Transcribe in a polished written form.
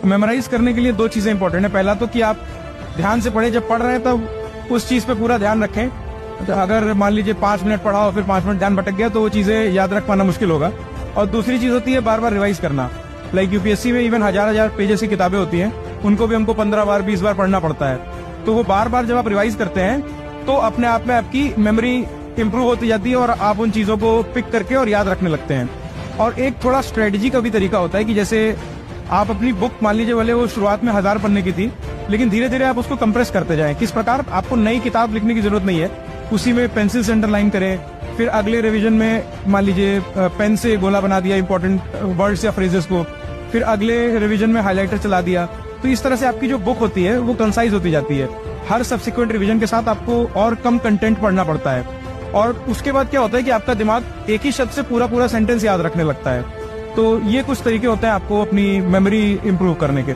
Memorise करने के लिए दो चीजें इंपॉर्टेंट है। पहला तो कि आप ध्यान से पढ़े, जब पढ़ रहे हैं तब उस चीज पे पूरा ध्यान रखें। तो अगर मान लीजिए 5 मिनट पढ़ा और फिर 5 मिनट ध्यान भटक गया तो वो चीजें याद रख पाना मुश्किल होगा। और दूसरी चीज होती है बार बार रिवाइज करना। लाइक यूपीएससी में इवन हजार पेजेस की किताबें होती हैं, उनको भी हमको 15 बार 20 बार पढ़ना पड़ता है। तो वो बार बार जब आप रिवाइज करते हैं तो अपने आप में आपकी मेमोरी इंप्रूव होती जाती है और आप उन चीजों को पिक करके और याद रखने लगते हैं। और एक थोड़ा स्ट्रेटेजी का भी तरीका होता है कि जैसे आप अपनी बुक मान लीजिए वाले वो शुरुआत में 1000 पन्ने की थी, लेकिन धीरे धीरे आप उसको कंप्रेस करते जाएं। किस प्रकार? आपको नई किताब लिखने की जरूरत नहीं है, उसी में पेंसिल से अंडरलाइन करें, फिर अगले रिवीजन में मान लीजिए पेन से गोला बना दिया इंपॉर्टेंट वर्ड्स या फ्रेजेस को, फिर अगले रिवीजन में हाईलाइटर चला दिया। तो इस तरह से आपकी जो बुक होती है वो कंसाइज होती जाती है। हर सब्सिक्वेंट रिवीजन के साथ आपको और कम कंटेंट पढ़ना पड़ता है। और उसके बाद क्या होता है कि आपका दिमाग एक ही शब्द से पूरा सेंटेंस याद रखने लगता है। तो ये कुछ तरीके होते हैं आपको अपनी मेमोरी इंप्रूव करने के।